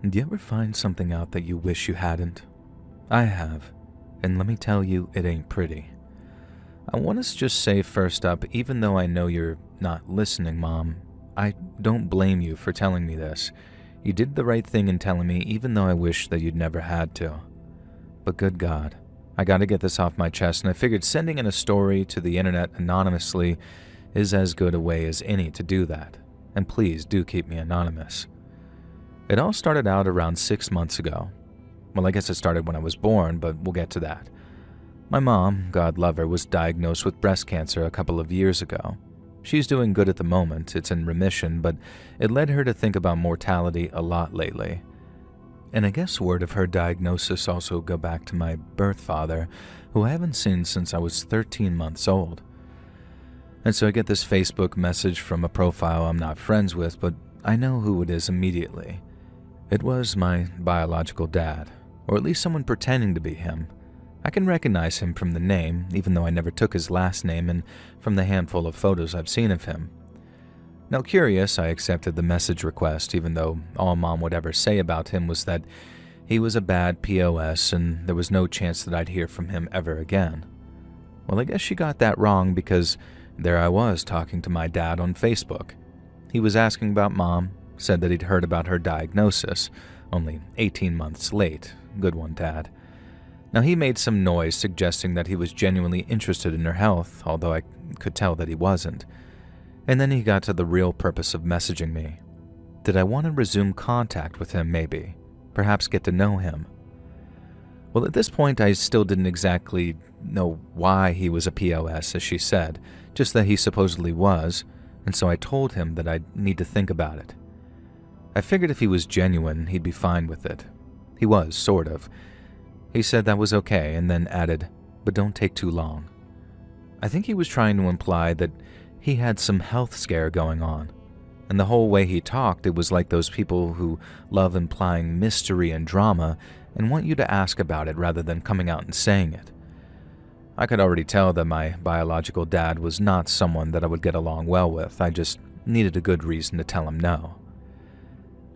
Do you ever find something out that you wish you hadn't? I have, and let me tell you, it ain't pretty. I want to just say first up, even though I know you're not listening, Mom, I don't blame you for telling me this. You did the right thing in telling me, even though I wish that you'd never had to. But good God, I gotta get this off my chest, and I figured sending in a story to the internet anonymously is as good a way as any to do that. And please do keep me anonymous. It all started out around 6 months ago. Well, I guess it started when I was born, but we'll get to that. My mom, God love her, was diagnosed with breast cancer a couple of years ago. She's doing good at the moment, it's in remission, but it led her to think about mortality a lot lately. And I guess word of her diagnosis also go back to my birth father, who I haven't seen since I was 13 months old. And so I get this Facebook message from a profile I'm not friends with, but I know who it is immediately. It was my biological dad, or at least someone pretending to be him. I can recognize him from the name, even though I never took his last name, and from the handful of photos I've seen of him. Now curious, I accepted the message request, even though all Mom would ever say about him was that he was a bad POS and there was no chance that I'd hear from him ever again. Well, I guess she got that wrong, because there I was talking to my dad on Facebook. He was asking about Mom, said that he'd heard about her diagnosis, only 18 months late. Good one, Dad. Now he made some noise suggesting that he was genuinely interested in her health, although I could tell that he wasn't. And then he got to the real purpose of messaging me. Did I want to resume contact with him maybe? Perhaps get to know him? Well, at this point I still didn't exactly know why he was a POS, as she said, just that he supposedly was, and so I told him that I'd need to think about it. I figured if he was genuine, he'd be fine with it. He was, sort of. He said that was okay, and then added, but don't take too long. I think he was trying to imply that he had some health scare going on, and the whole way he talked, it was like those people who love implying mystery and drama and want you to ask about it rather than coming out and saying it. I could already tell that my biological dad was not someone that I would get along well with. I just needed a good reason to tell him no.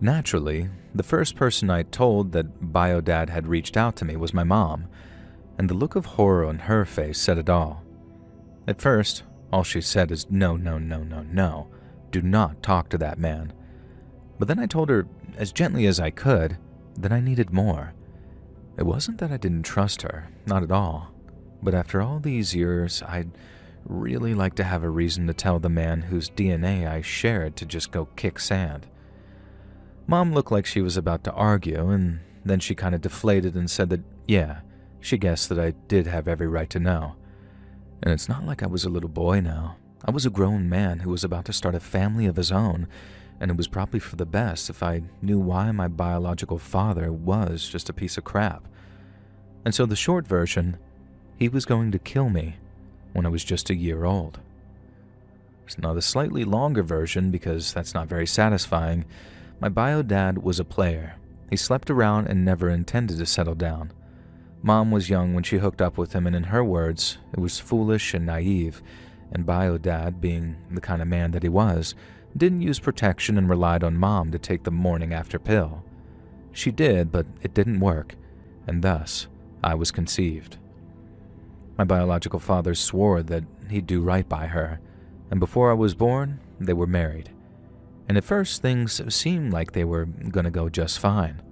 Naturally, the first person I told that Bio-Dad had reached out to me was my mom, and the look of horror on her face said it all. At first, all she said is, no, no, no, no, no, do not talk to that man. But then I told her, as gently as I could, that I needed more. It wasn't that I didn't trust her, not at all, but after all these years, I'd really like to have a reason to tell the man whose DNA I shared to just go kick sand. Mom looked like she was about to argue, and then she kind of deflated and said that, yeah, she guessed that I did have every right to know. And it's not like I was a little boy now. I was a grown man who was about to start a family of his own, and it was probably for the best if I knew why my biological father was just a piece of crap. And so the short version, he was going to kill me when I was just a year old. Now the slightly longer version, because that's not very satisfying, my bio-dad was a player. He slept around and never intended to settle down. Mom was young when she hooked up with him, and in her words, it was foolish and naive, and bio-dad, being the kind of man that he was, didn't use protection and relied on Mom to take the morning after pill. She did, but it didn't work, and thus, I was conceived. My biological father swore that he'd do right by her, and before I was born, they were married. And at first, things seemed like they were gonna go just fine.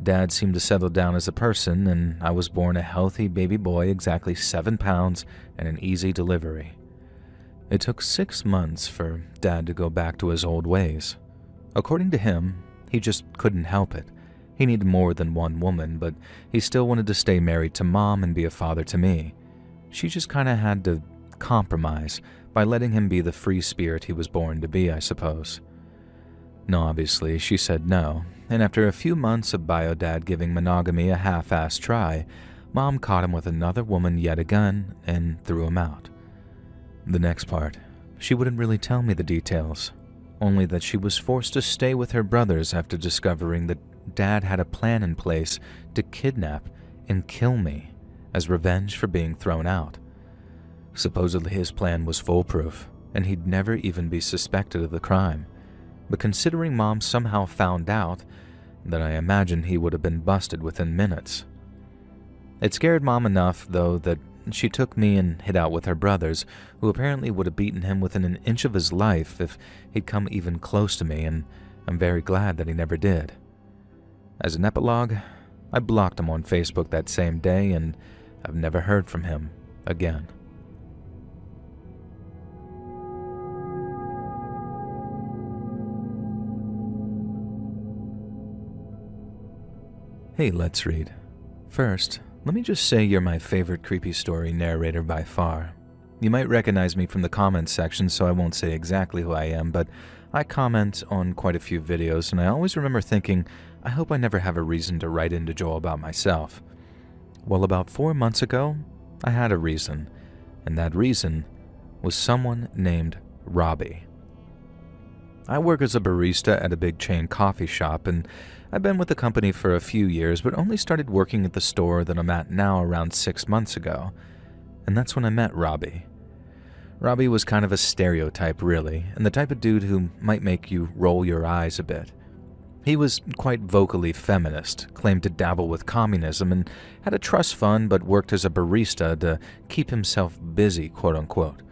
Dad seemed to settle down as a person, and I was born a healthy baby boy, exactly 7 pounds, and an easy delivery. It took 6 months for Dad to go back to his old ways. According to him, he just couldn't help it. He needed more than one woman, but he still wanted to stay married to Mom and be a father to me. She just kinda had to compromise by letting him be the free spirit he was born to be, I suppose. No, obviously, she said no, and after a few months of bio-dad giving monogamy a half-assed try, Mom caught him with another woman yet again and threw him out. The next part, she wouldn't really tell me the details, only that she was forced to stay with her brothers after discovering that Dad had a plan in place to kidnap and kill me as revenge for being thrown out. Supposedly his plan was foolproof, and he'd never even be suspected of the crime. But considering Mom somehow found out, that I imagine he would have been busted within minutes. It scared Mom enough, though, that she took me and hid out with her brothers, who apparently would have beaten him within an inch of his life if he'd come even close to me, and I'm very glad that he never did. As an epilogue, I blocked him on Facebook that same day, and I've never heard from him again. Hey, let's read. First, let me just say you're my favorite creepy story narrator by far. You might recognize me from the comments section, so I won't say exactly who I am, but I comment on quite a few videos, and I always remember thinking, I hope I never have a reason to write into Joel about myself. Well, about 4 months ago, I had a reason, and that reason was someone named Robbie. I work as a barista at a big chain coffee shop, and I've been with the company for a few years, but only started working at the store that I'm at now around 6 months ago. And that's when I met Robbie. Robbie was kind of a stereotype, really, and the type of dude who might make you roll your eyes a bit. He was quite vocally feminist, claimed to dabble with communism, and had a trust fund but worked as a barista to keep himself busy, quote-unquote.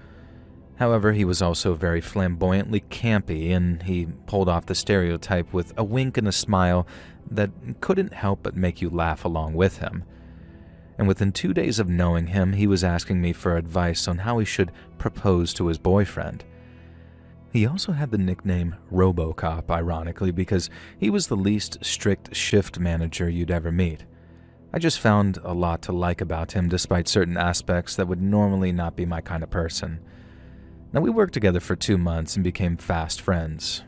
However, he was also very flamboyantly campy, and he pulled off the stereotype with a wink and a smile that couldn't help but make you laugh along with him. And within 2 days of knowing him, he was asking me for advice on how he should propose to his boyfriend. He also had the nickname RoboCop, ironically, because he was the least strict shift manager you'd ever meet. I just found a lot to like about him despite certain aspects that would normally not be my kind of person. Now, we worked together for 2 months and became fast friends.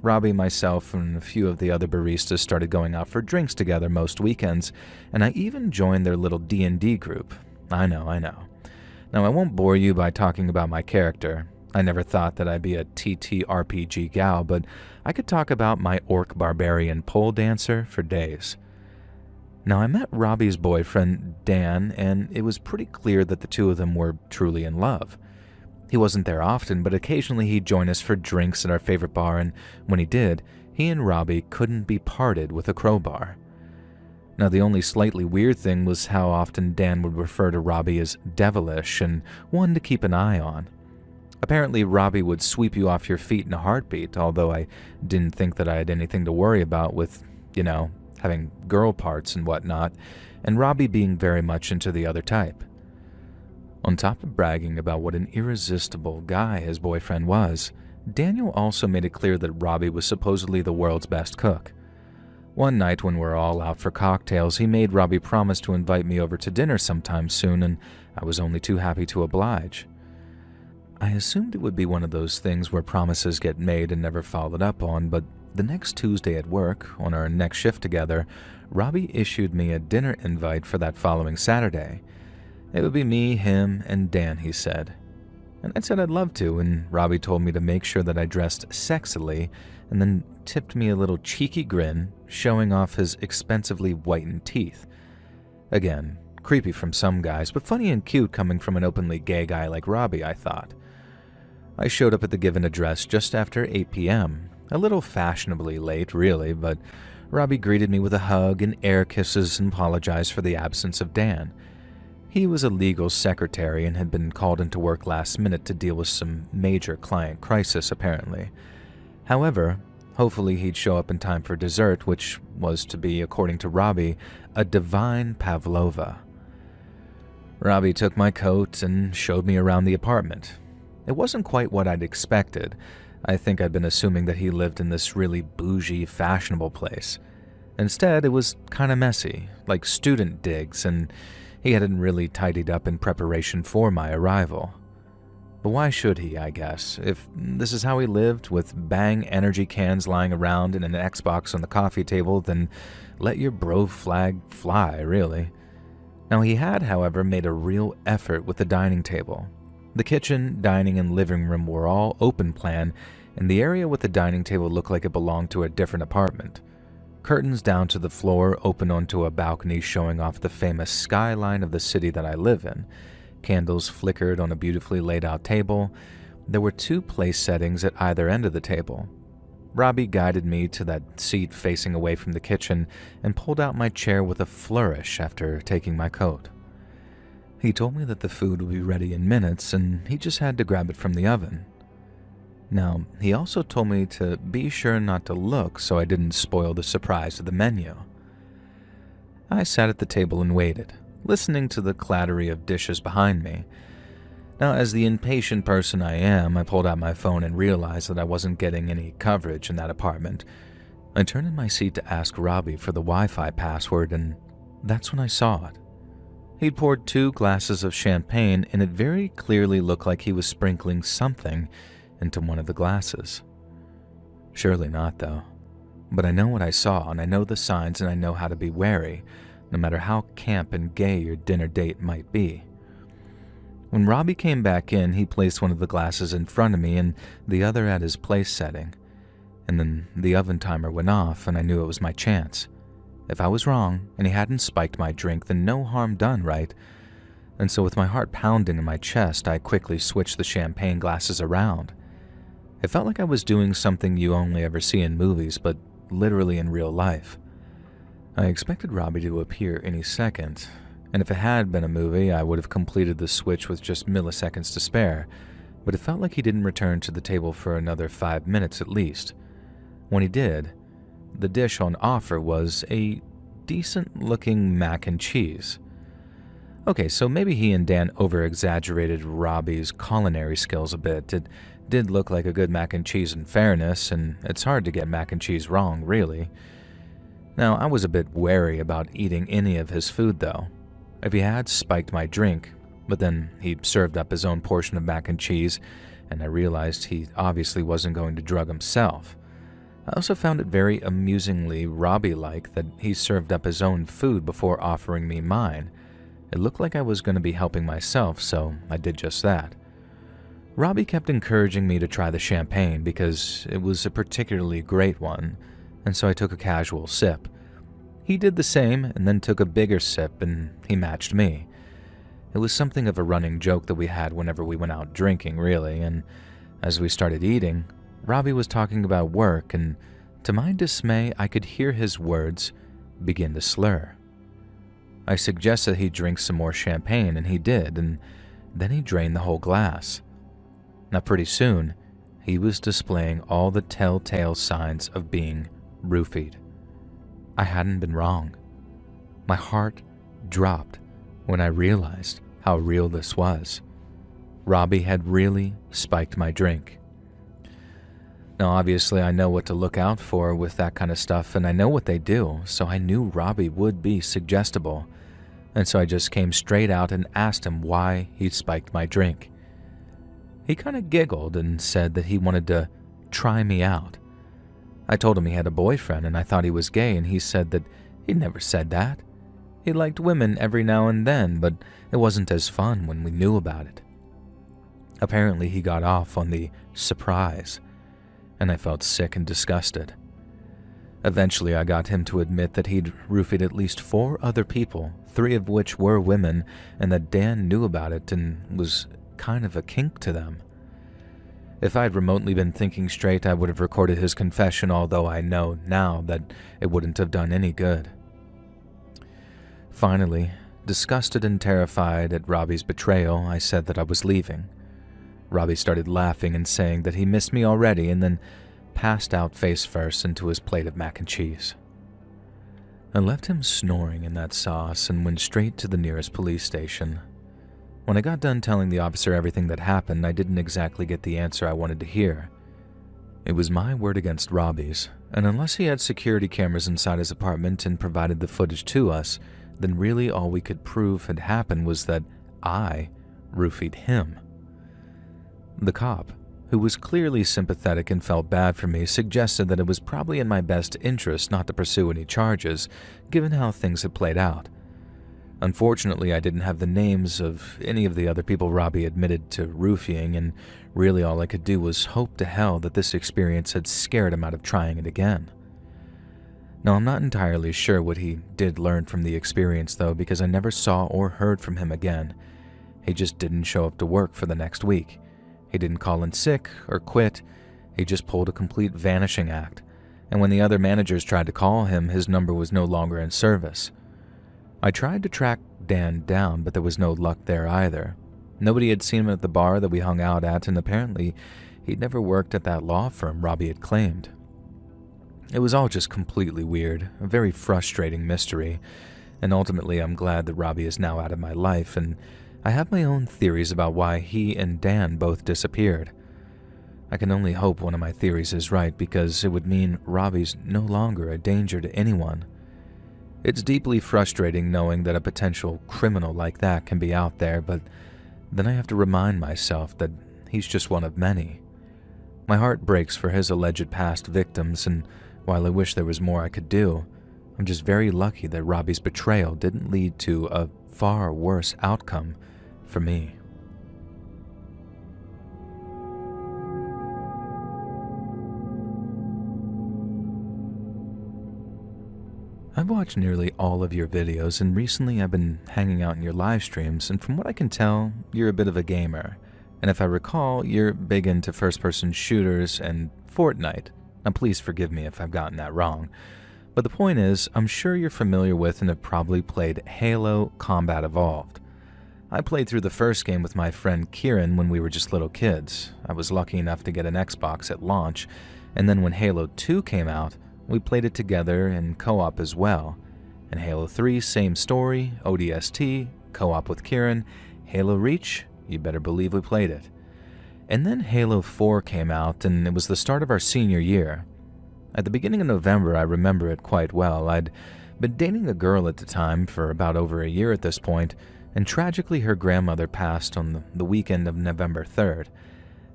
Robbie, myself, and a few of the other baristas started going out for drinks together most weekends, and I even joined their little D&D group. I know. Now, I won't bore you by talking about my character. I never thought that I'd be a TTRPG gal, but I could talk about my orc barbarian pole dancer for days. Now, I met Robbie's boyfriend, Dan, and it was pretty clear that the two of them were truly in love. He wasn't there often, but occasionally he'd join us for drinks at our favorite bar, and when he did, he and Robbie couldn't be parted with a crowbar. Now, the only slightly weird thing was how often Dan would refer to Robbie as devilish and one to keep an eye on. Apparently, Robbie would sweep you off your feet in a heartbeat, although I didn't think that I had anything to worry about with, having girl parts and whatnot, and Robbie being very much into the other type. On top of bragging about what an irresistible guy his boyfriend was, Daniel also made it clear that Robbie was supposedly the world's best cook. One night when we were all out for cocktails, he made Robbie promise to invite me over to dinner sometime soon, and I was only too happy to oblige. I assumed it would be one of those things where promises get made and never followed up on, but the next Tuesday at work, on our next shift together, Robbie issued me a dinner invite for that following Saturday. It would be me, him, and Dan, he said. And I said I'd love to, and Robbie told me to make sure that I dressed sexily, and then tipped me a little cheeky grin, showing off his expensively whitened teeth. Again, creepy from some guys, but funny and cute coming from an openly gay guy like Robbie, I thought. I showed up at the given address just after 8 p.m., a little fashionably late, really, but Robbie greeted me with a hug and air kisses and apologized for the absence of Dan. He was a legal secretary and had been called into work last minute to deal with some major client crisis, apparently. However, hopefully he'd show up in time for dessert, which was to be, according to Robbie, a divine pavlova. Robbie took my coat and showed me around the apartment. It wasn't quite what I'd expected. I think I'd been assuming that he lived in this really bougie, fashionable place. Instead, it was kind of messy, like student digs, and he hadn't really tidied up in preparation for my arrival. But why should he, I guess, if this is how he lived, with Bang energy cans lying around and an Xbox on the coffee table, then let your bro flag fly, really. Now, he had, however, made a real effort with the dining table. The kitchen, dining, and living room were all open plan, and the area with the dining table looked like it belonged to a different apartment. Curtains down to the floor open onto a balcony showing off the famous skyline of the city that I live in. Candles flickered on a beautifully laid out table. There were 2 place settings at either end of the table. Robbie guided me to that seat facing away from the kitchen and pulled out my chair with a flourish after taking my coat. He told me that the food would be ready in minutes and he just had to grab it from the oven. Now, he also told me to be sure not to look so I didn't spoil the surprise of the menu. I sat at the table and waited, listening to the clattery of dishes behind me. Now, as the impatient person I am, I pulled out my phone and realized that I wasn't getting any coverage in that apartment. I turned in my seat to ask Robbie for the Wi-Fi password, and that's when I saw it. He'd poured 2 glasses of champagne, and it very clearly looked like he was sprinkling something into one of the glasses. Surely not, though. But I know what I saw, and I know the signs, and I know how to be wary, no matter how camp and gay your dinner date might be. When Robbie came back in, he placed one of the glasses in front of me and the other at his place setting. And then the oven timer went off, and I knew it was my chance. If I was wrong, and he hadn't spiked my drink, then no harm done, right? And so with my heart pounding in my chest, I quickly switched the champagne glasses around. It felt like I was doing something you only ever see in movies, but literally in real life. I expected Robbie to appear any second, and if it had been a movie, I would have completed the switch with just milliseconds to spare, but it felt like he didn't return to the table for another 5 minutes at least. When he did, the dish on offer was a decent-looking mac and cheese. Okay, so maybe he and Dan over-exaggerated Robbie's culinary skills a bit. It did look like a good mac and cheese in fairness, and it's hard to get mac and cheese wrong, really. Now, I was a bit wary about eating any of his food, though. If he had spiked my drink, but then he served up his own portion of mac and cheese, and I realized he obviously wasn't going to drug himself. I also found it very amusingly Robbie-like that he served up his own food before offering me mine. It looked like I was going to be helping myself, so I did just that. Robbie kept encouraging me to try the champagne because it was a particularly great one, and so I took a casual sip. He did the same and then took a bigger sip, and he matched me. It was something of a running joke that we had whenever we went out drinking, really, and as we started eating, Robbie was talking about work, and to my dismay, I could hear his words begin to slur. I suggested he drink some more champagne, and he did, and then he drained the whole glass. Now, pretty soon, he was displaying all the telltale signs of being roofied. I hadn't been wrong. My heart dropped when I realized how real this was. Robbie had really spiked my drink. Now, obviously, I know what to look out for with that kind of stuff, and I know what they do, so I knew Robbie would be suggestible, and so I just came straight out and asked him why he'd spiked my drink. He kind of giggled and said that he wanted to try me out. I told him he had a boyfriend and I thought he was gay, and he said that he'd never said that. He liked women every now and then, but it wasn't as fun when we knew about it. Apparently, he got off on the surprise, and I felt sick and disgusted. Eventually, I got him to admit that he'd roofied at least 4 other people, 3 of which were women, and that Dan knew about it and was kind of a kink to them. If I'd remotely been thinking straight, I would have recorded his confession, although I know now that it wouldn't have done any good. Finally, disgusted and terrified at Robbie's betrayal, I said that I was leaving. Robbie started laughing and saying that he missed me already, and then passed out face first into his plate of mac and cheese. I left him snoring in that sauce and went straight to the nearest police station. When I got done telling the officer everything that happened, I didn't exactly get the answer I wanted to hear. It was my word against Robbie's, and unless he had security cameras inside his apartment and provided the footage to us, then really all we could prove had happened was that I roofied him. The cop, who was clearly sympathetic and felt bad for me, suggested that it was probably in my best interest not to pursue any charges, given how things had played out. Unfortunately, I didn't have the names of any of the other people Robbie admitted to roofing, and really all I could do was hope to hell that this experience had scared him out of trying it again. Now, I'm not entirely sure what he did learn from the experience, though, because I never saw or heard from him again. He just didn't show up to work for the next week. He didn't call in sick or quit. He just pulled a complete vanishing act, and when the other managers tried to call him, his number was no longer in service. I tried to track Dan down, but there was no luck there either. Nobody had seen him at the bar that we hung out at, and apparently he'd never worked at that law firm Robbie had claimed. It was all just completely weird, a very frustrating mystery, and ultimately I'm glad that Robbie is now out of my life, and I have my own theories about why he and Dan both disappeared. I can only hope one of my theories is right, because it would mean Robbie's no longer a danger to anyone. It's deeply frustrating knowing that a potential criminal like that can be out there, but then I have to remind myself that he's just one of many. My heart breaks for his alleged past victims, and while I wish there was more I could do, I'm just very lucky that Robbie's betrayal didn't lead to a far worse outcome for me. I've watched nearly all of your videos, and recently I've been hanging out in your live streams, and from what I can tell, you're a bit of a gamer. And if I recall, you're big into first-person shooters and Fortnite. Now please forgive me if I've gotten that wrong. But the point is, I'm sure you're familiar with and have probably played Halo Combat Evolved. I played through the first game with my friend Kieran when we were just little kids. I was lucky enough to get an Xbox at launch, and then when Halo 2 came out, we played it together in co-op as well. In Halo 3, same story, ODST, co-op with Kieran. Halo Reach, you better believe we played it. And then Halo 4 came out, and it was the start of our senior year. At the beginning of November, I remember it quite well. I'd been dating a girl at the time for about over a year at this point, and tragically her grandmother passed on the weekend of November 3rd.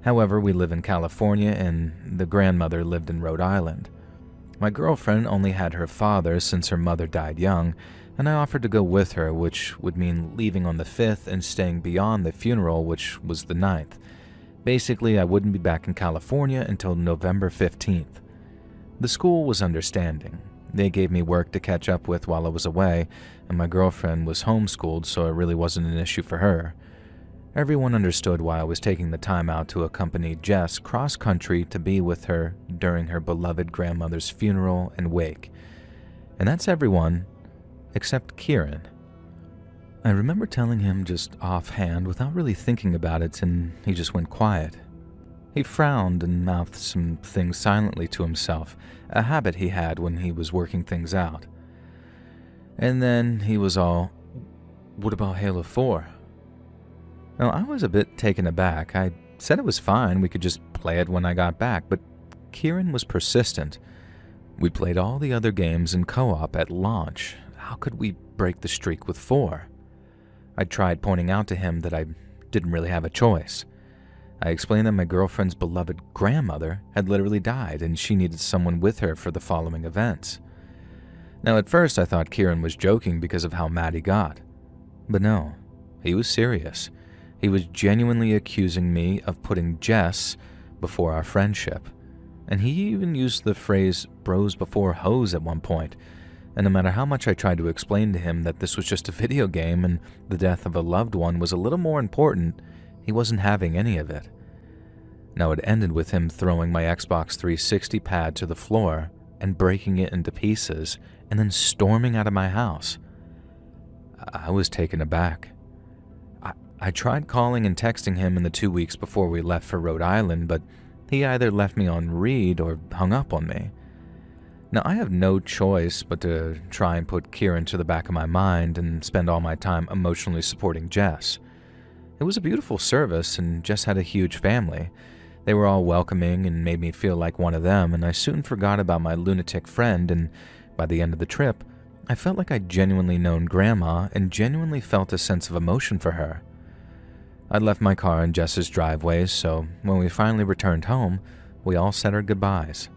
However, we live in California, and the grandmother lived in Rhode Island. My girlfriend only had her father since her mother died young, and I offered to go with her, which would mean leaving on the 5th and staying beyond the funeral, which was the 9th. Basically, I wouldn't be back in California until November 15th. The school was understanding. They gave me work to catch up with while I was away, and my girlfriend was homeschooled, so it really wasn't an issue for her. Everyone understood why I was taking the time out to accompany Jess cross-country to be with her during her beloved grandmother's funeral and wake. And that's everyone except Kieran. I remember telling him just offhand without really thinking about it, and he just went quiet. He frowned and mouthed some things silently to himself, a habit he had when he was working things out. And then he was all, "What about Halo 4? Now, I was a bit taken aback. I said it was fine, we could just play it when I got back, but Kieran was persistent. We played all the other games in co-op at launch. How could we break the streak with 4? I tried pointing out to him that I didn't really have a choice. I explained that my girlfriend's beloved grandmother had literally died and she needed someone with her for the following events. Now, at first I thought Kieran was joking because of how mad he got. But no, he was serious. He was genuinely accusing me of putting Jess before our friendship. And he even used the phrase bros before hoes at one point. And no matter how much I tried to explain to him that this was just a video game and the death of a loved one was a little more important, he wasn't having any of it. Now it ended with him throwing my Xbox 360 pad to the floor and breaking it into pieces and then storming out of my house. I was taken aback. I tried calling and texting him in the 2 weeks before we left for Rhode Island, but he either left me on read or hung up on me. Now, I have no choice but to try and put Kieran to the back of my mind and spend all my time emotionally supporting Jess. It was a beautiful service, and Jess had a huge family. They were all welcoming and made me feel like one of them, and I soon forgot about my lunatic friend, and by the end of the trip, I felt like I'd genuinely known Grandma and genuinely felt a sense of emotion for her. I'd left my car in Jess's driveway, so when we finally returned home, we all said our goodbyes.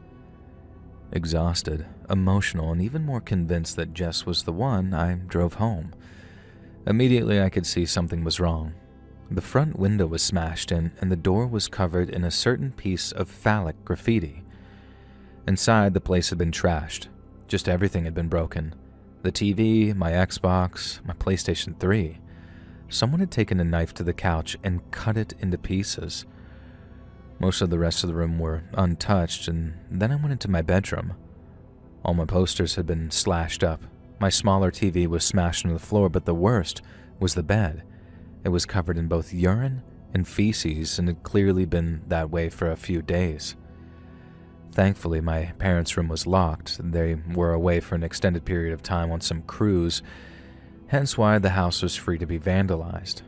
Exhausted, emotional, and even more convinced that Jess was the one, I drove home. Immediately I could see something was wrong. The front window was smashed in, and the door was covered in a certain piece of phallic graffiti. Inside, the place had been trashed. Just everything had been broken. The TV, my Xbox, my PlayStation 3. Someone had taken a knife to the couch and cut it into pieces. Most of the rest of the room were untouched, and then I went into my bedroom. All my posters had been slashed up. My smaller TV was smashed on the floor, but the worst was the bed. It was covered in both urine and feces and had clearly been that way for a few days. Thankfully, my parents' room was locked. They were away for an extended period of time on some cruise, hence why the house was free to be vandalized.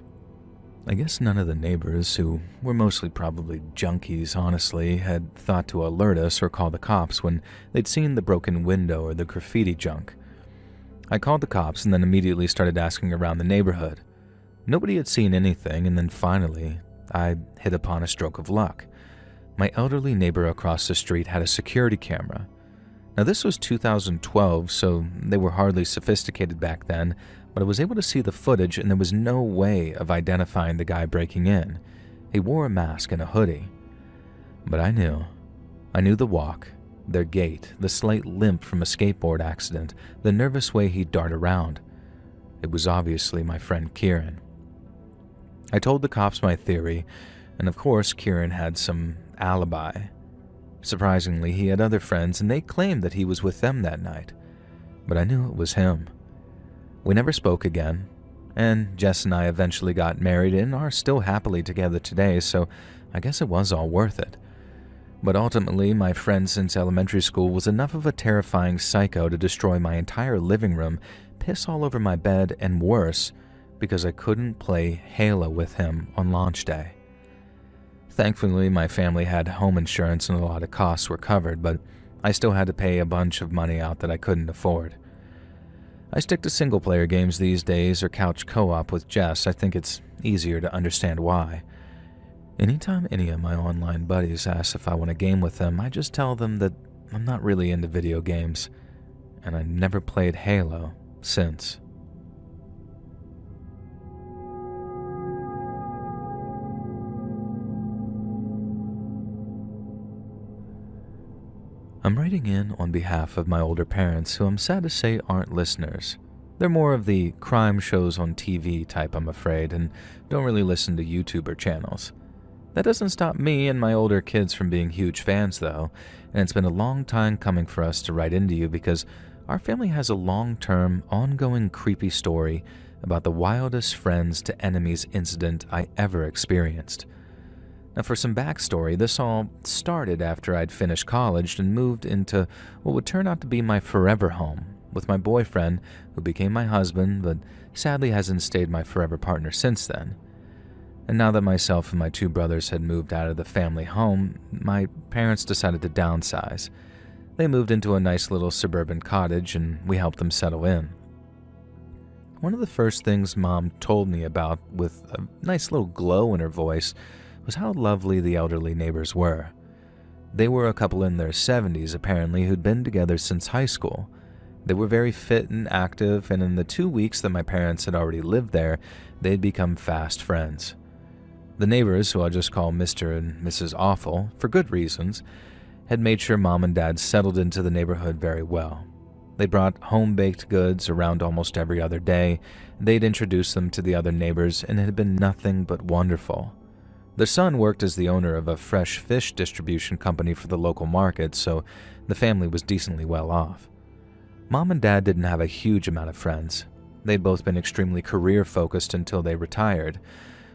I guess none of the neighbors, who were mostly probably junkies honestly, had thought to alert us or call the cops when they'd seen the broken window or the graffiti junk. I called the cops and then immediately started asking around the neighborhood. Nobody had seen anything, and then finally, I hit upon a stroke of luck. My elderly neighbor across the street had a security camera. Now this was 2012, so they were hardly sophisticated back then, but I was able to see the footage and there was no way of identifying the guy breaking in. He wore a mask and a hoodie. But I knew the walk, their gait, the slight limp from a skateboard accident, the nervous way he'd dart around. It was obviously my friend Kieran. I told the cops my theory, and of course Kieran had some alibi. Surprisingly, he had other friends and they claimed that he was with them that night. But I knew it was him. We never spoke again, and Jess and I eventually got married and are still happily together today, so I guess it was all worth it. But ultimately, my friend since elementary school was enough of a terrifying psycho to destroy my entire living room, piss all over my bed, and worse, because I couldn't play Halo with him on launch day. Thankfully, my family had home insurance and a lot of costs were covered, but I still had to pay a bunch of money out that I couldn't afford. I stick to single-player games these days or couch co-op with Jess. I think it's easier to understand why. Anytime any of my online buddies ask if I want to game with them, I just tell them that I'm not really into video games, and I never played Halo since. I'm writing in on behalf of my older parents, who I'm sad to say aren't listeners. They're more of the crime shows on TV type, I'm afraid, and don't really listen to YouTuber channels. That doesn't stop me and my older kids from being huge fans, though, and it's been a long time coming for us to write into you because our family has a long-term, ongoing creepy story about the wildest friends to enemies incident I ever experienced. Now, for some backstory, this all started after I'd finished college and moved into what would turn out to be my forever home with my boyfriend, who became my husband, but sadly hasn't stayed my forever partner since then. And now that myself and my two brothers had moved out of the family home, my parents decided to downsize. They moved into a nice little suburban cottage, and we helped them settle in. One of the first things Mom told me about, with a nice little glow in her voice, was how lovely the elderly neighbors were. They were a couple in their 70s, apparently, who'd been together since high school. They were very fit and active, and in the 2 weeks that my parents had already lived there, they'd become fast friends. The neighbors, who I'll just call Mr. and Mrs. Awful, for good reasons, had made sure Mom and Dad settled into the neighborhood very well. They brought home-baked goods around almost every other day. They'd introduced them to the other neighbors, and it had been nothing but wonderful. Their son worked as the owner of a fresh fish distribution company for the local market, so the family was decently well off. Mom and Dad didn't have a huge amount of friends. They'd both been extremely career-focused until they retired.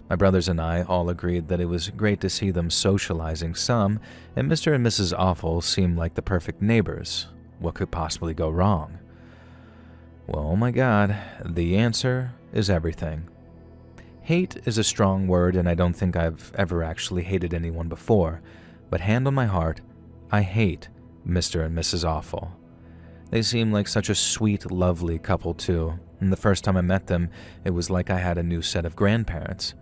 My brothers and I all agreed that it was great to see them socializing some, and Mr. and Mrs. Awful seemed like the perfect neighbors. What could possibly go wrong? Well, oh my God, the answer is everything. Hate is a strong word, and I don't think I've ever actually hated anyone before, but hand on my heart, I hate Mr. and Mrs. Awful. They seem like such a sweet, lovely couple too, and the first time I met them, it was like I had a new set of grandparents.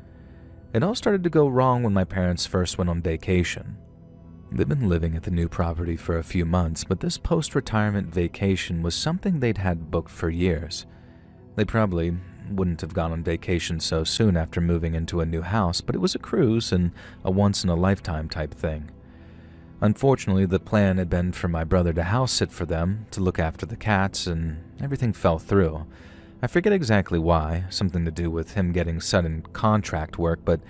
It all started to go wrong when my parents first went on vacation. They'd been living at the new property for a few months, but this post-retirement vacation was something they'd had booked for years. They probably wouldn't have gone on vacation so soon after moving into a new house, but it was a cruise and a once-in-a-lifetime type thing. Unfortunately, the plan had been for my brother to house sit for them, to look after the cats, and everything fell through. I forget exactly why, something to do with him getting sudden contract work, but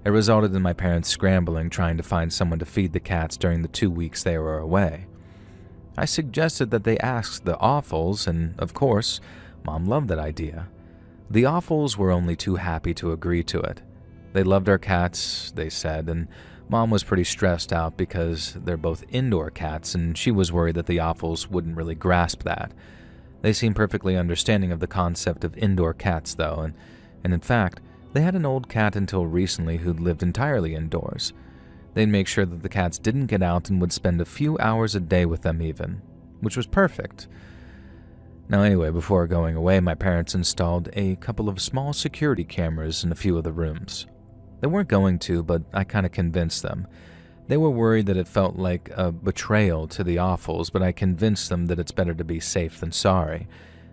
It resulted in my parents scrambling trying to find someone to feed the cats during the 2 weeks they were away. I suggested that they ask the Awfuls, and of course, Mom loved that idea. The Awfuls were only too happy to agree to it. They loved our cats, they said, and Mom was pretty stressed out because they're both indoor cats, and she was worried that the Awfuls wouldn't really grasp that. They seemed perfectly understanding of the concept of indoor cats, though, and in fact, they had an old cat until recently who'd lived entirely indoors. They'd make sure that the cats didn't get out and would spend a few hours a day with them even, which was perfect. Now anyway, before going away, my parents installed a couple of small security cameras in a few of the rooms. They weren't going to, but I kind of convinced them. They were worried that it felt like a betrayal to the Awfuls, but I convinced them that it's better to be safe than sorry.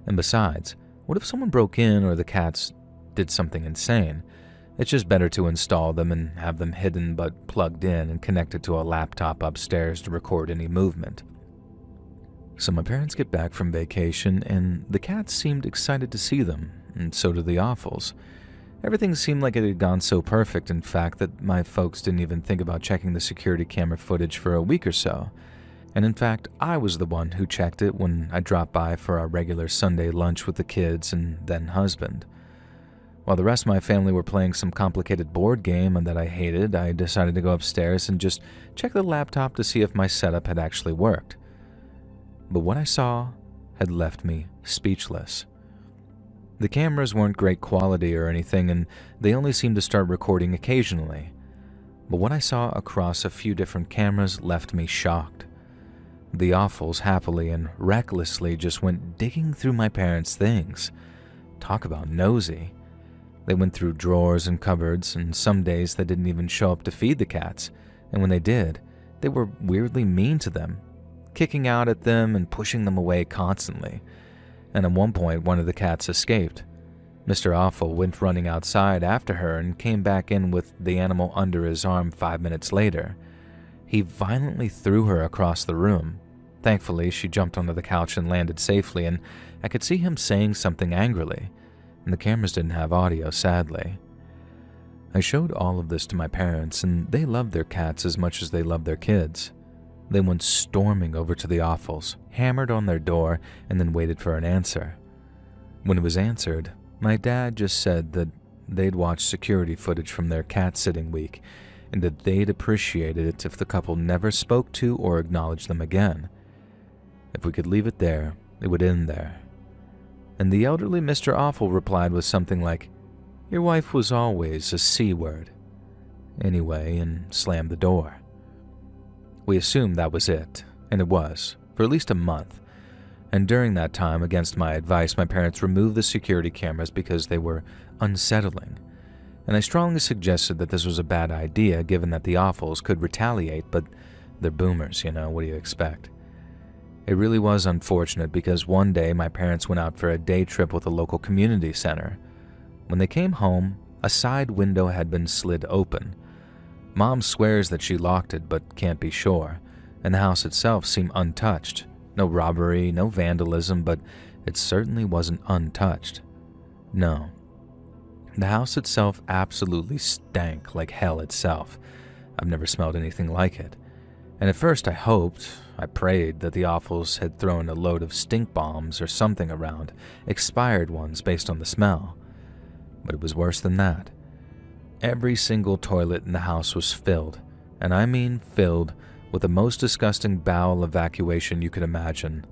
And besides, what if someone broke in or the cats did something insane? It's just better to install them and have them hidden but plugged in and connected to a laptop upstairs to record any movement. So my parents get back from vacation, and the cats seemed excited to see them, and so did the Awfuls. Everything seemed like it had gone so perfect, in fact, that my folks didn't even think about checking the security camera footage for a week or so. And in fact, I was the one who checked it when I dropped by for our regular Sunday lunch with the kids and then husband. While the rest of my family were playing some complicated board game that I hated, I decided to go upstairs and just check the laptop to see if my setup had actually worked. But what I saw had left me speechless. The cameras weren't great quality or anything, and they only seemed to start recording occasionally. But what I saw across a few different cameras left me shocked. The Awfuls happily and recklessly just went digging through my parents' things. Talk about nosy. They went through drawers and cupboards, and some days they didn't even show up to feed the cats, and when they did, they were weirdly mean to them, kicking out at them and pushing them away constantly. And at one point, one of the cats escaped. Mr. Awful went running outside after her and came back in with the animal under his arm 5 minutes later. He violently threw her across the room. Thankfully, she jumped onto the couch and landed safely, and I could see him saying something angrily. And the cameras didn't have audio, sadly. I showed all of this to my parents, and they loved their cats as much as they loved their kids. They went storming over to the Awfuls, hammered on their door, and then waited for an answer. When it was answered, my dad just said that they'd watched security footage from their cat-sitting week, and that they'd appreciate it if the couple never spoke to or acknowledged them again. If we could leave it there, it would end there. And the elderly Mr. Awful replied with something like, "Your wife was always a C-word." Anyway, and slammed the door. We assumed that was it, and it was, for at least a month. And during that time, against my advice, my parents removed the security cameras because they were unsettling. And I strongly suggested that this was a bad idea given that the Awfuls could retaliate, but they're boomers, what do you expect? It really was unfortunate because one day my parents went out for a day trip with a local community center. When they came home, a side window had been slid open. Mom swears that she locked it but can't be sure, and the house itself seemed untouched. No robbery, no vandalism, but it certainly wasn't untouched. No. The house itself absolutely stank like hell itself. I've never smelled anything like it. And at first I prayed that the Awfuls had thrown a load of stink bombs or something around, expired ones based on the smell. But it was worse than that. Every single toilet in the house was filled, and I mean filled, with the most disgusting bowel evacuation you could imagine.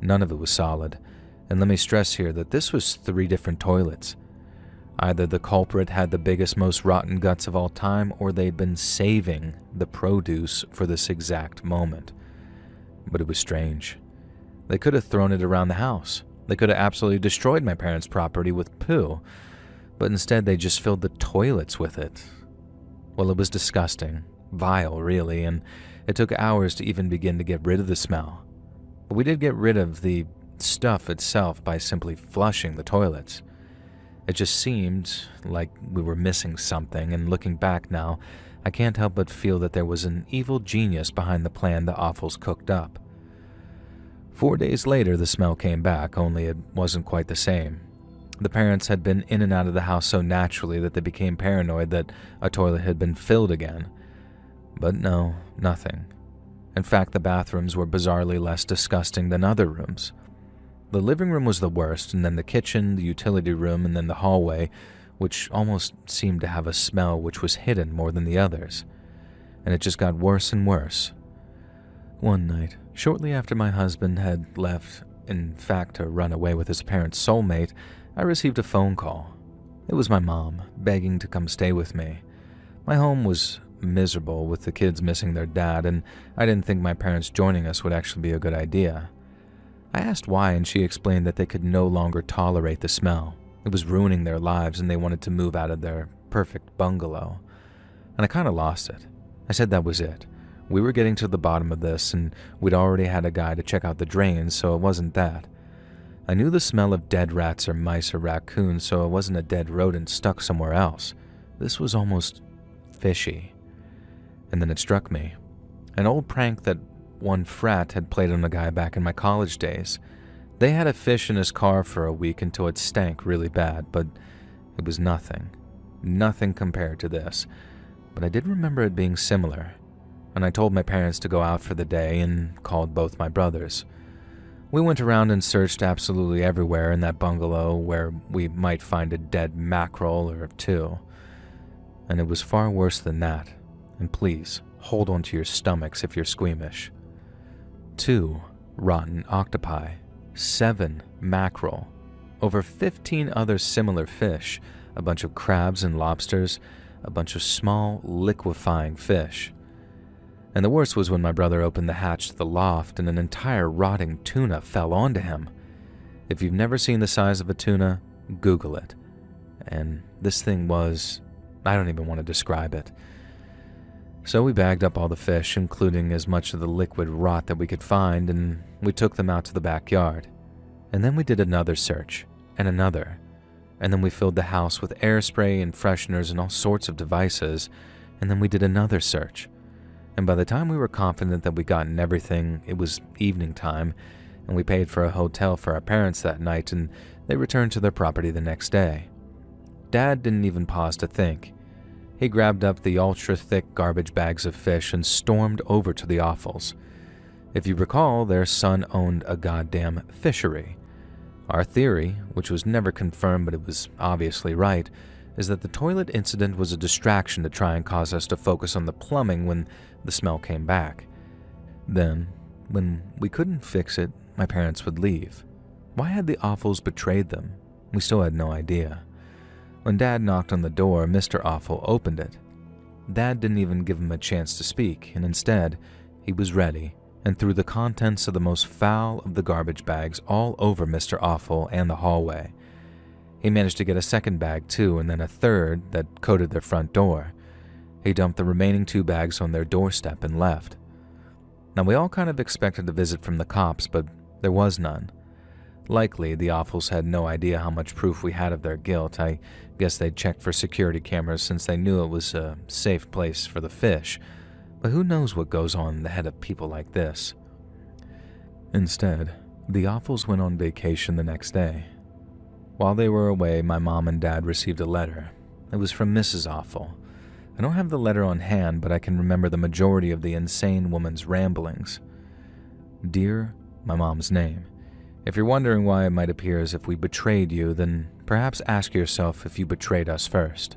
None of it was solid, and let me stress here that this was 3 different toilets. Either the culprit had the biggest, most rotten guts of all time, or they'd been saving the produce for this exact moment. But it was strange. They could have thrown it around the house. They could have absolutely destroyed my parents' property with poo, but instead they just filled the toilets with it. Well, it was disgusting, vile really, and it took hours to even begin to get rid of the smell. But we did get rid of the stuff itself by simply flushing the toilets. It just seemed like we were missing something, and looking back now, I can't help but feel that there was an evil genius behind the plan the Awfuls cooked up. 4 days later, the smell came back, only it wasn't quite the same. The parents had been in and out of the house so naturally that they became paranoid that a toilet had been filled again. But no, nothing. In fact, the bathrooms were bizarrely less disgusting than other rooms. The living room was the worst, and then the kitchen, the utility room, and then the hallway, which almost seemed to have a smell which was hidden more than the others. And it just got worse and worse. One night, shortly after my husband had left, in fact to run away with his parents' soulmate, I received a phone call. It was my mom, begging to come stay with me. My home was miserable with the kids missing their dad, and I didn't think my parents joining us would actually be a good idea. I asked why, and she explained that they could no longer tolerate the smell. It was ruining their lives, and they wanted to move out of their perfect bungalow. And I kind of lost it. I said that was it. We were getting to the bottom of this, and we'd already had a guy to check out the drains, so it wasn't that. I knew the smell of dead rats or mice or raccoons, so it wasn't a dead rodent stuck somewhere else. This was almost fishy. And then it struck me. An old prank that one frat had played on a guy back in my college days. They had a fish in his car for a week until it stank really bad, but it was nothing. Nothing compared to this. But I did remember it being similar. And I told my parents to go out for the day and called both my brothers. We went around and searched absolutely everywhere in that bungalow where we might find a dead mackerel or two. And it was far worse than that. And please, hold on to your stomachs if you're squeamish. 2 rotten octopi, 7 mackerel, over 15 other similar fish, a bunch of crabs and lobsters, a bunch of small, liquefying fish. And the worst was when my brother opened the hatch to the loft and an entire rotting tuna fell onto him. If you've never seen the size of a tuna, Google it. And this thing was, I don't even want to describe it. So we bagged up all the fish, including as much of the liquid rot that we could find, and we took them out to the backyard. And then we did another search, and another. And then we filled the house with air spray and fresheners and all sorts of devices, and then we did another search. And by the time we were confident that we'd gotten everything, it was evening time, and we paid for a hotel for our parents that night, and they returned to their property the next day. Dad didn't even pause to think. He grabbed up the ultra-thick garbage bags of fish and stormed over to the offals. If you recall, their son owned a goddamn fishery. Our theory, which was never confirmed but it was obviously right, is that the toilet incident was a distraction to try and cause us to focus on the plumbing when the smell came back. Then, when we couldn't fix it, my parents would leave. Why had the offals betrayed them? We still had no idea. When Dad knocked on the door, Mr. Offal opened it. Dad didn't even give him a chance to speak, and instead, he was ready and threw the contents of the most foul of the garbage bags all over Mr. Offal and the hallway. He managed to get a second bag too, and then a third that coated their front door. He dumped the remaining 2 bags on their doorstep and left. Now we all kind of expected a visit from the cops, but there was none. Likely, the Offals had no idea how much proof we had of their guilt. I guess they'd checked for security cameras since they knew it was a safe place for the fish. But who knows what goes on in the head of people like this? Instead, the Offals went on vacation the next day. While they were away, my mom and dad received a letter. It was from Mrs. Offal. I don't have the letter on hand, but I can remember the majority of the insane woman's ramblings. Dear, my mom's name. If you're wondering why it might appear as if we betrayed you, then perhaps ask yourself if you betrayed us first.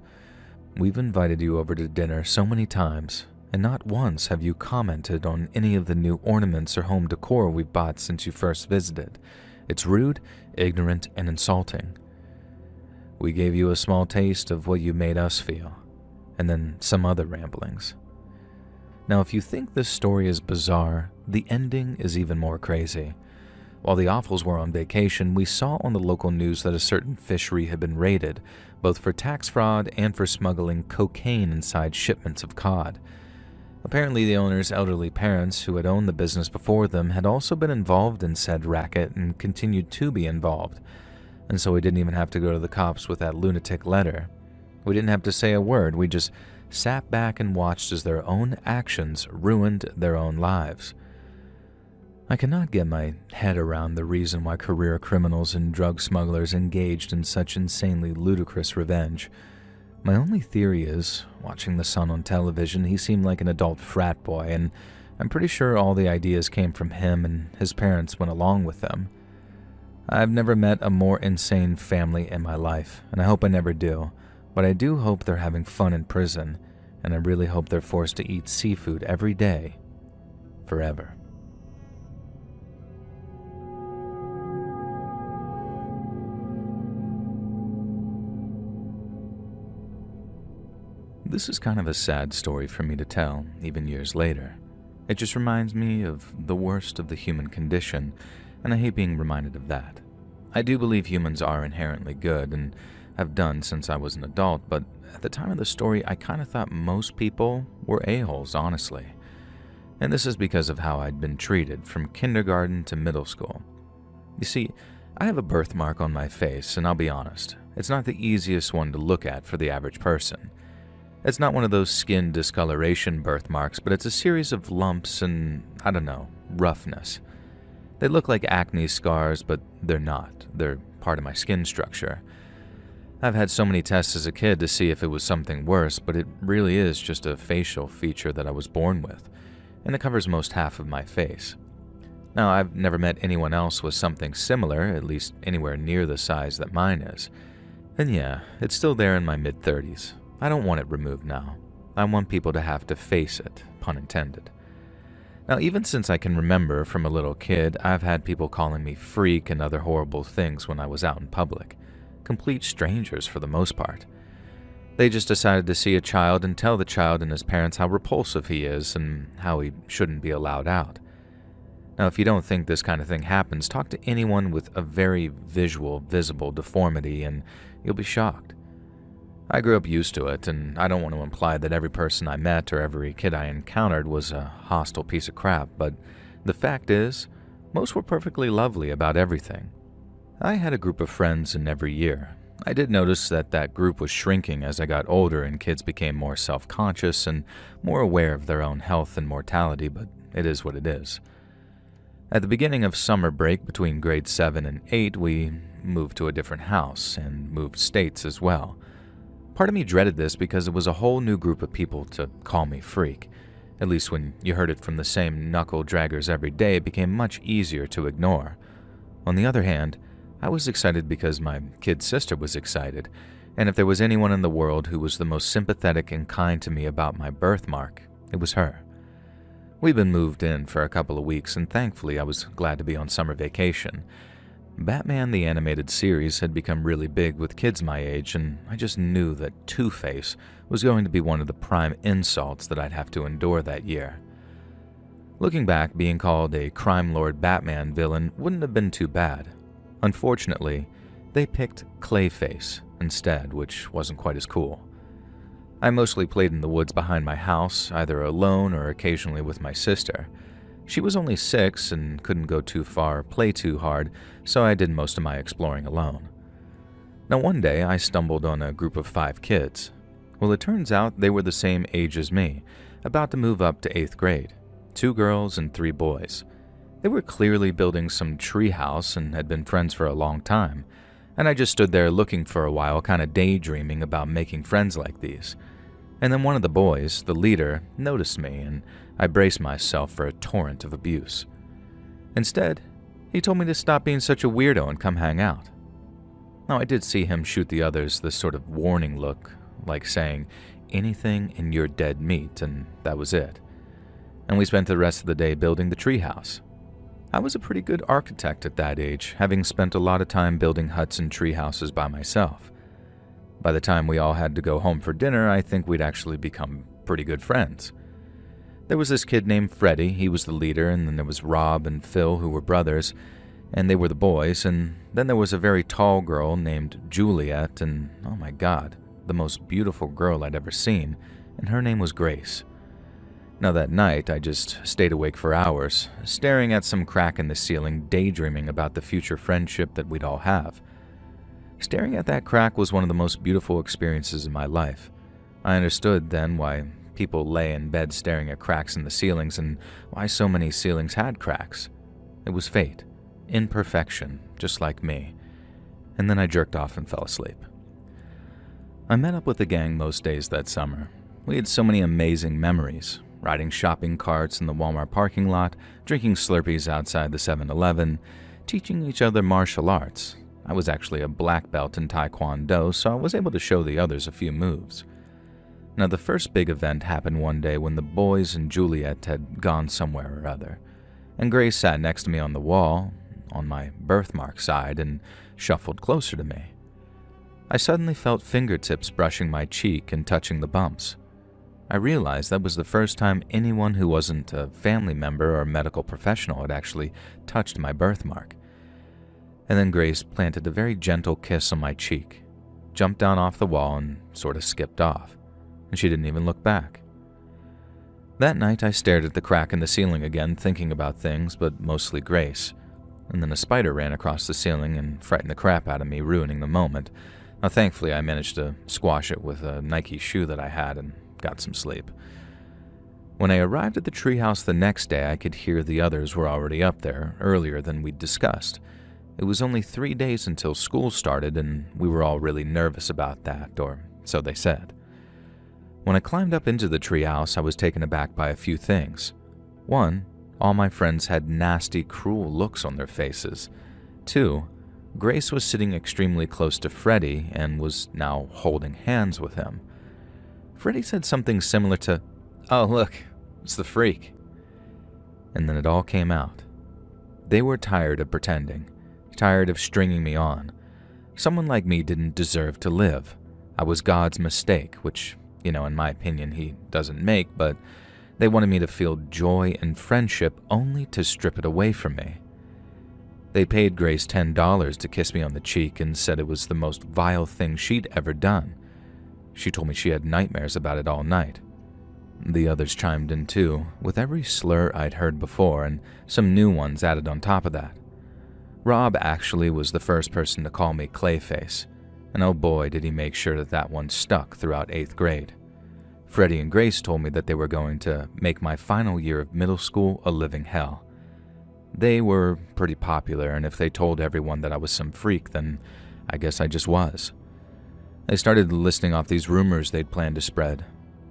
We've invited you over to dinner so many times, and not once have you commented on any of the new ornaments or home decor we've bought since you first visited. It's rude, ignorant, and insulting. We gave you a small taste of what you made us feel, and then some other ramblings. Now, if you think this story is bizarre, the ending is even more crazy. While the Offals were on vacation, we saw on the local news that a certain fishery had been raided, both for tax fraud and for smuggling cocaine inside shipments of cod. Apparently, the owner's elderly parents, who had owned the business before them, had also been involved in said racket and continued to be involved, and so we didn't even have to go to the cops with that lunatic letter. We didn't have to say a word, we just sat back and watched as their own actions ruined their own lives. I cannot get my head around the reason why career criminals and drug smugglers engaged in such insanely ludicrous revenge. My only theory is, watching the son on television, he seemed like an adult frat boy, and I'm pretty sure all the ideas came from him and his parents went along with them. I've never met a more insane family in my life, and I hope I never do, but I do hope they're having fun in prison, and I really hope they're forced to eat seafood every day, forever. This is kind of a sad story for me to tell, even years later. It just reminds me of the worst of the human condition, and I hate being reminded of that. I do believe humans are inherently good, and have done since I was an adult, but at the time of the story, I kind of thought most people were a-holes, honestly. And this is because of how I'd been treated from kindergarten to middle school. You see, I have a birthmark on my face, and I'll be honest, it's not the easiest one to look at for the average person. It's not one of those skin discoloration birthmarks, but it's a series of lumps and, I don't know, roughness. They look like acne scars, but they're not. They're part of my skin structure. I've had so many tests as a kid to see if it was something worse, but it really is just a facial feature that I was born with, and it covers most half of my face. Now, I've never met anyone else with something similar, at least anywhere near the size that mine is. And yeah, it's still there in my mid-30s. I don't want it removed now. I want people to have to face it, pun intended. Now, even since I can remember from a little kid, I've had people calling me freak and other horrible things when I was out in public. Complete strangers for the most part. They just decided to see a child and tell the child and his parents how repulsive he is and how he shouldn't be allowed out. Now, if you don't think this kind of thing happens, talk to anyone with a very visible deformity and you'll be shocked. I grew up used to it, and I don't want to imply that every person I met or every kid I encountered was a hostile piece of crap, but the fact is, most were perfectly lovely about everything. I had a group of friends in every year. I did notice that that group was shrinking as I got older and kids became more self-conscious and more aware of their own health and mortality, but it is what it is. At the beginning of summer break between grade 7 and 8, we moved to a different house and moved states as well. Part of me dreaded this because it was a whole new group of people to call me freak. At least when you heard it from the same knuckle-draggers every day, it became much easier to ignore. On the other hand, I was excited because my kid sister was excited, and if there was anyone in the world who was the most sympathetic and kind to me about my birthmark, it was her. We'd been moved in for a couple of weeks, and thankfully I was glad to be on summer vacation. Batman the Animated Series had become really big with kids my age, and I just knew that Two-Face was going to be one of the prime insults that I'd have to endure that year. Looking back, being called a crime lord Batman villain wouldn't have been too bad. Unfortunately, they picked Clayface instead, which wasn't quite as cool. I mostly played in the woods behind my house, either alone or occasionally with my sister. She was only 6 and couldn't go too far or play too hard, so I did most of my exploring alone. Now one day, I stumbled on a group of 5 kids. Well, it turns out they were the same age as me, about to move up to 8th grade. 2 girls and 3 boys. They were clearly building some treehouse and had been friends for a long time, and I just stood there looking for a while, kind of daydreaming about making friends like these. And then one of the boys, the leader, noticed me, and I braced myself for a torrent of abuse. Instead, he told me to stop being such a weirdo and come hang out. Now, I did see him shoot the others this sort of warning look, like saying, anything in your dead meat, and that was it. And we spent the rest of the day building the treehouse. I was a pretty good architect at that age, having spent a lot of time building huts and treehouses by myself. By the time we all had to go home for dinner, I think we'd actually become pretty good friends. There was this kid named Freddie, he was the leader, and then there was Rob and Phil, who were brothers, and they were the boys, and then there was a very tall girl named Juliet, and oh my god, the most beautiful girl I'd ever seen, and her name was Grace. Now that night, I just stayed awake for hours, staring at some crack in the ceiling, daydreaming about the future friendship that we'd all have. Staring at that crack was one of the most beautiful experiences in my life. I understood then why people lay in bed staring at cracks in the ceilings and why so many ceilings had cracks. It was fate. Imperfection, just like me. And then I jerked off and fell asleep. I met up with the gang most days that summer. We had so many amazing memories. Riding shopping carts in the Walmart parking lot, drinking Slurpees outside the 7-Eleven, teaching each other martial arts. I was actually a black belt in Taekwondo, so I was able to show the others a few moves. Now, the first big event happened one day when the boys and Juliet had gone somewhere or other, and Grace sat next to me on the wall, on my birthmark side, and shuffled closer to me. I suddenly felt fingertips brushing my cheek and touching the bumps. I realized that was the first time anyone who wasn't a family member or medical professional had actually touched my birthmark. And then Grace planted a very gentle kiss on my cheek, jumped down off the wall, and sort of skipped off, and she didn't even look back. That night I stared at the crack in the ceiling again, thinking about things, but mostly Grace. And then a spider ran across the ceiling and frightened the crap out of me, ruining the moment. Now, thankfully, I managed to squash it with a Nike shoe that I had and got some sleep. When I arrived at the treehouse the next day, I could hear the others were already up there, earlier than we'd discussed. It was only 3 days until school started, and we were all really nervous about that, or so they said. When I climbed up into the treehouse, I was taken aback by a few things. One, all my friends had nasty, cruel looks on their faces. Two, Grace was sitting extremely close to Freddie and was now holding hands with him. Freddie said something similar to, "Oh, look, it's the freak." And then it all came out. They were tired of pretending, tired of stringing me on. Someone like me didn't deserve to live. I was God's mistake, which, in my opinion, he doesn't make, but they wanted me to feel joy and friendship only to strip it away from me. They paid Grace $10 to kiss me on the cheek and said it was the most vile thing she'd ever done. She told me she had nightmares about it all night. The others chimed in too, with every slur I'd heard before and some new ones added on top of that. Rob actually was the first person to call me Clayface, and oh boy did he make sure that one stuck throughout 8th grade. Freddie and Grace told me that they were going to make my final year of middle school a living hell. They were pretty popular, and if they told everyone that I was some freak, then I guess I just was. They started listing off these rumors they'd planned to spread.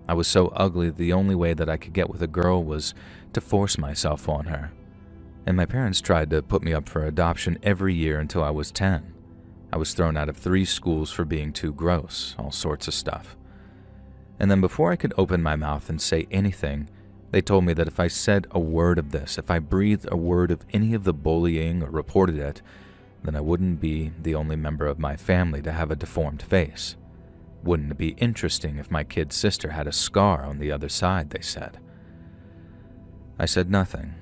I was so ugly the only way that I could get with a girl was to force myself on her. And my parents tried to put me up for adoption every year until I was 10. I was thrown out of 3 schools for being too gross, all sorts of stuff. And then before I could open my mouth and say anything, they told me that if I said a word of this, if I breathed a word of any of the bullying or reported it, then I wouldn't be the only member of my family to have a deformed face. Wouldn't it be interesting if my kid sister had a scar on the other side, they said. I said nothing,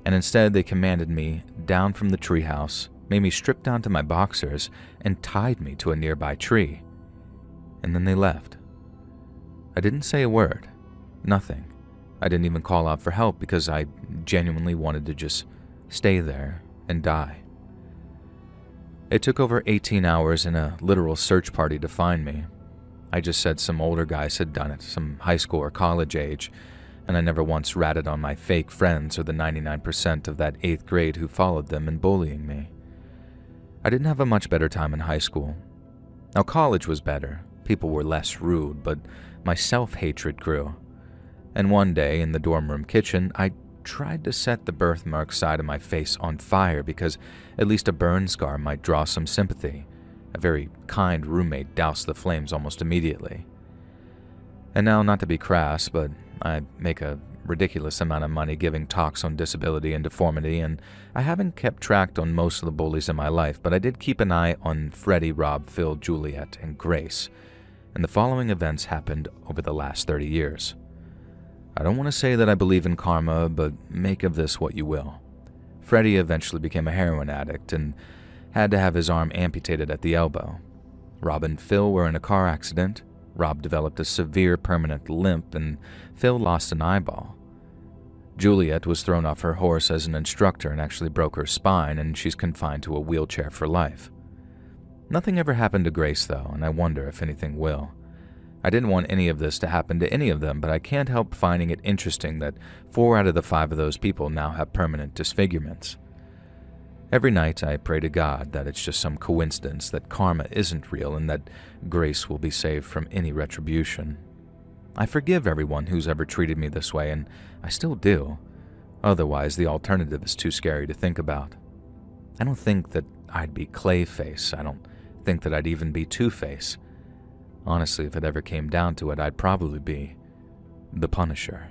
and instead they commanded me down from the treehouse, made me strip down to my boxers, and tied me to a nearby tree. And then they left. I didn't say a word. Nothing. I didn't even call out for help because I genuinely wanted to just stay there and die. It took over 18 hours and a literal search party to find me. I just said some older guys had done it, some high school or college age, and I never once ratted on my fake friends or the 99% of that 8th grade who followed them in bullying me. I didn't have a much better time in high school. Now, college was better. People were less rude, but my self-hatred grew. And one day, in the dorm room kitchen, I tried to set the birthmark side of my face on fire because at least a burn scar might draw some sympathy. A very kind roommate doused the flames almost immediately. And now, not to be crass, but I make a ridiculous amount of money giving talks on disability and deformity, and I haven't kept track on most of the bullies in my life, but I did keep an eye on Freddie, Rob, Phil, Juliet, and Grace. And the following events happened over the last 30 years. I don't want to say that I believe in karma, but make of this what you will. Freddie eventually became a heroin addict and had to have his arm amputated at the elbow. Rob and Phil were in a car accident. Rob developed a severe permanent limp, and Phil lost an eyeball. Juliet was thrown off her horse as an instructor and actually broke her spine, and she's confined to a wheelchair for life. Nothing ever happened to Grace, though, and I wonder if anything will. I didn't want any of this to happen to any of them, but I can't help finding it interesting that 4 out of the 5 of those people now have permanent disfigurements. Every night I pray to God that it's just some coincidence, that karma isn't real, and that Grace will be saved from any retribution. I forgive everyone who's ever treated me this way, and I still do. Otherwise, the alternative is too scary to think about. I don't think that I'd be Clayface. I don't think that I'd even be Two-Face. Honestly, if it ever came down to it, I'd probably be the Punisher.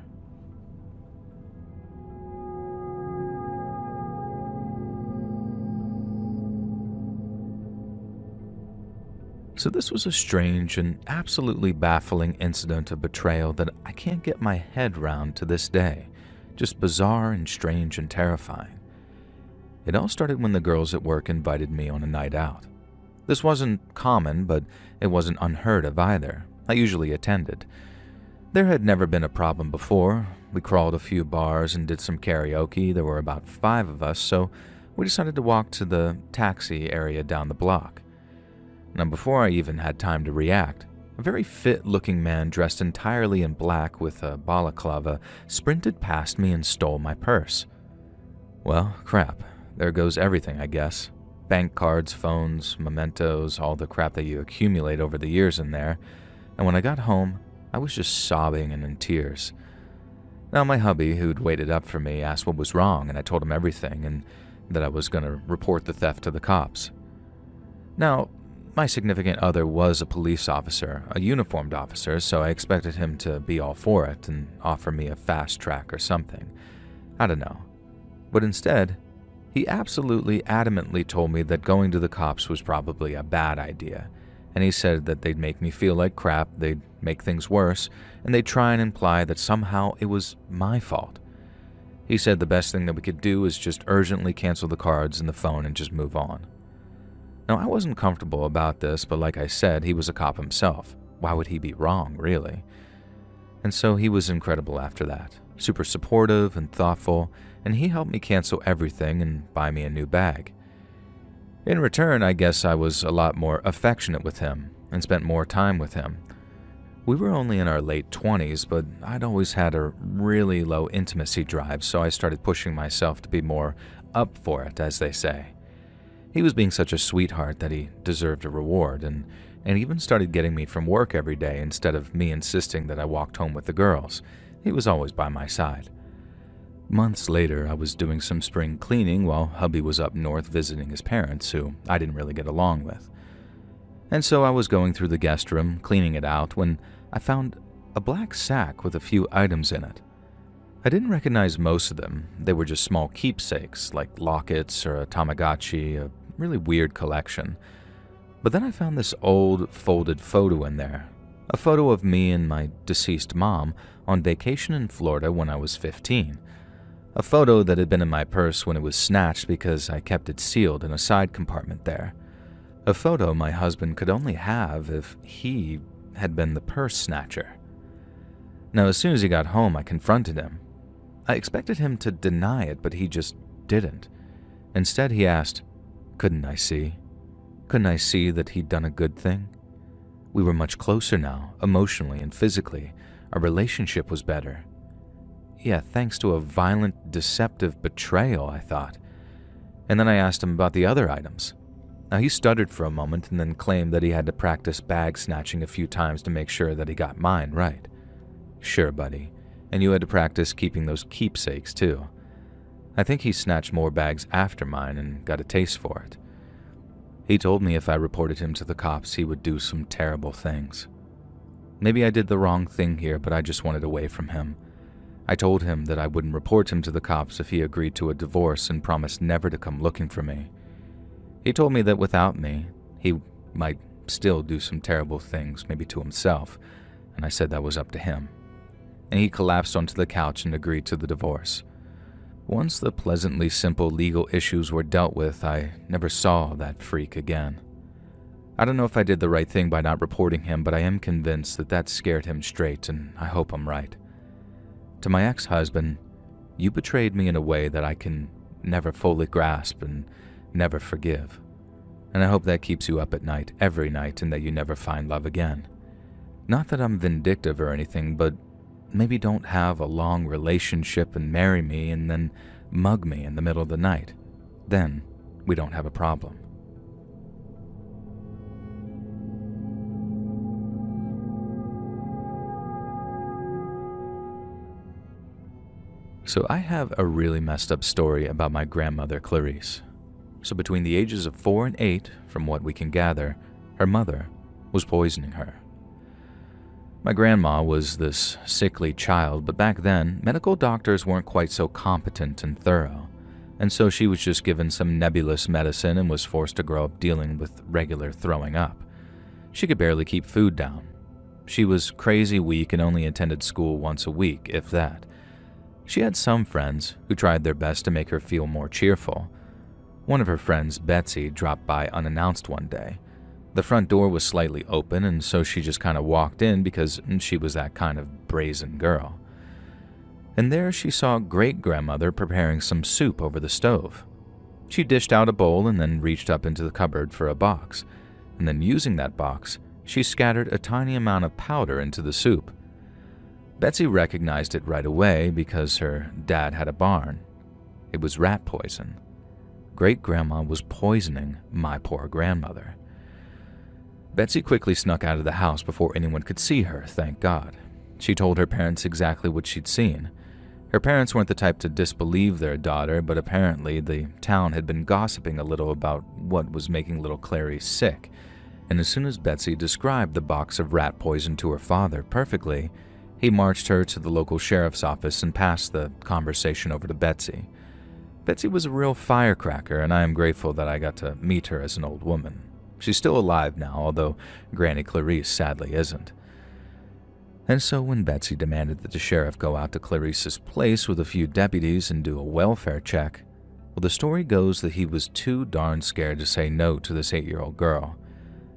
So this was a strange and absolutely baffling incident of betrayal that I can't get my head round to this day. Just bizarre and strange and terrifying. It all started when the girls at work invited me on a night out. This wasn't common, but it wasn't unheard of either. I usually attended. There had never been a problem before. We crawled a few bars and did some karaoke. There were about 5 of us, so we decided to walk to the taxi area down the block. Now, before I even had time to react, a very fit-looking man dressed entirely in black with a balaclava sprinted past me and stole my purse. Well, crap. There goes everything, I guess. Bank cards, phones, mementos, all the crap that you accumulate over the years in there. And when I got home, I was just sobbing and in tears. Now, my hubby, who'd waited up for me, asked what was wrong, and I told him everything, and that I was going to report the theft to the cops. Now, my significant other was a police officer, a uniformed officer, so I expected him to be all for it and offer me a fast track or something. I don't know. But instead, he absolutely adamantly told me that going to the cops was probably a bad idea, and he said that they'd make me feel like crap, they'd make things worse, and they'd try and imply that somehow it was my fault. He said the best thing that we could do is just urgently cancel the cards and the phone and just move on. Now, I wasn't comfortable about this, but like I said, he was a cop himself. Why would he be wrong, really? And so he was incredible after that. Super supportive and thoughtful, and he helped me cancel everything and buy me a new bag. In return, I guess I was a lot more affectionate with him and spent more time with him. We were only in our late 20s, but I'd always had a really low intimacy drive, so I started pushing myself to be more up for it, as they say. He was being such a sweetheart that he deserved a reward, and even started getting me from work every day instead of me insisting that I walked home with the girls. He was always by my side. Months later, I was doing some spring cleaning while hubby was up north visiting his parents, who I didn't really get along with. And so I was going through the guest room, cleaning it out, when I found a black sack with a few items in it. I didn't recognize most of them. They were just small keepsakes, like lockets or a Tamagotchi, a really weird collection. But then I found this old, folded photo in there. A photo of me and my deceased mom on vacation in Florida when I was 15. A photo that had been in my purse when it was snatched because I kept it sealed in a side compartment there. A photo my husband could only have if he had been the purse snatcher. Now, as soon as he got home, I confronted him. I expected him to deny it, but he just didn't. Instead, he asked, Couldn't I see? Couldn't I see that he'd done a good thing? We were much closer now, emotionally and physically. Our relationship was better. Yeah, thanks to a violent, deceptive betrayal, I thought. And then I asked him about the other items. Now, he stuttered for a moment and then claimed that he had to practice bag snatching a few times to make sure that he got mine right. Sure, buddy. And you had to practice keeping those keepsakes, too. I think he snatched more bags after mine and got a taste for it. He told me if I reported him to the cops, he would do some terrible things. Maybe I did the wrong thing here, but I just wanted away from him. I told him that I wouldn't report him to the cops if he agreed to a divorce and promised never to come looking for me. He told me that without me, he might still do some terrible things, maybe to himself, and I said that was up to him. And he collapsed onto the couch and agreed to the divorce. Once the pleasantly simple legal issues were dealt with, I never saw that freak again. I don't know if I did the right thing by not reporting him, but I am convinced that that scared him straight, and I hope I'm right. To my ex-husband, you betrayed me in a way that I can never fully grasp and never forgive. And I hope that keeps you up at night, every night, and that you never find love again. Not that I'm vindictive or anything, but maybe don't have a long relationship and marry me and then mug me in the middle of the night. Then we don't have a problem. So I have a really messed up story about my grandmother, Clarice. So between the ages of 4 and 8, from what we can gather, her mother was poisoning her. My grandma was this sickly child, but back then, medical doctors weren't quite so competent and thorough, and so she was just given some nebulous medicine and was forced to grow up dealing with regular throwing up. She could barely keep food down. She was crazy weak and only attended school once a week, if that. She had some friends who tried their best to make her feel more cheerful. One of her friends, Betsy, dropped by unannounced one day. The front door was slightly open, and so she just kind of walked in because she was that kind of brazen girl. And there she saw great-grandmother preparing some soup over the stove. She dished out a bowl and then reached up into the cupboard for a box, and then using that box, she scattered a tiny amount of powder into the soup. Betsy recognized it right away because her dad had a barn. It was rat poison. Great-grandma was poisoning my poor grandmother. Betsy quickly snuck out of the house before anyone could see her, thank God. She told her parents exactly what she'd seen. Her parents weren't the type to disbelieve their daughter, but apparently the town had been gossiping a little about what was making little Clarice sick, and as soon as Betsy described the box of rat poison to her father perfectly, he marched her to the local sheriff's office and passed the conversation over to Betsy. Betsy was a real firecracker, and I am grateful that I got to meet her as an old woman. She's still alive now, although Granny Clarice sadly isn't. And so when Betsy demanded that the sheriff go out to Clarice's place with a few deputies and do a welfare check, well, the story goes that he was too darn scared to say no to this 8-year-old girl.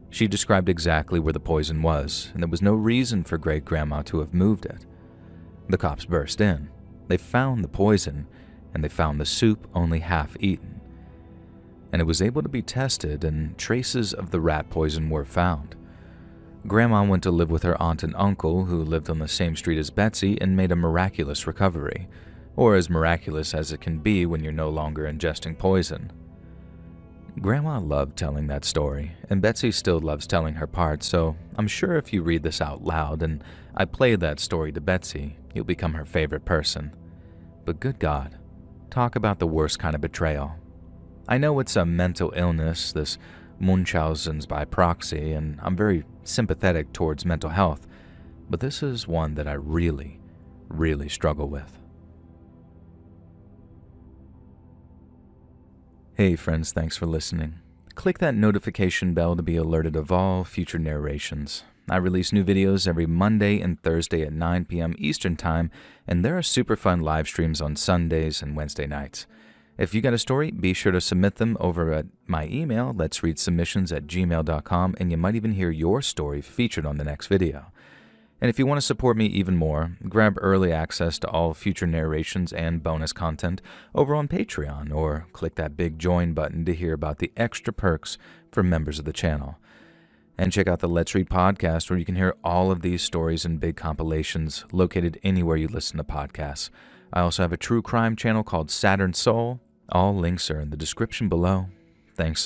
She described exactly where the poison was, and there was no reason for great-grandma to have moved it. The cops burst in. They found the poison, and they found the soup only half eaten. And it was able to be tested, and traces of the rat poison were found. Grandma went to live with her aunt and uncle, who lived on the same street as Betsy, and made a miraculous recovery, or as miraculous as it can be when you're no longer ingesting poison. Grandma loved telling that story, and Betsy still loves telling her part, so I'm sure if you read this out loud and I play that story to Betsy, you'll become her favorite person. But good God, talk about the worst kind of betrayal. I know it's a mental illness, this Munchausen's by proxy, and I'm very sympathetic towards mental health, but this is one that I really, really struggle with. Hey friends, thanks for listening. Click that notification bell to be alerted of all future narrations. I release new videos every Monday and Thursday at 9 p.m. Eastern Time, and there are super fun live streams on Sundays and Wednesday nights. If you got a story, be sure to submit them over at my email, letsreadsubmissions@gmail.com, and you might even hear your story featured on the next video. And if you want to support me even more, grab early access to all future narrations and bonus content over on Patreon, or click that big join button to hear about the extra perks for members of the channel. And check out the Let's Read podcast, where you can hear all of these stories in big compilations located anywhere you listen to podcasts. I also have a true crime channel called Saturn Soul. All links are in the description below. Thanks so much.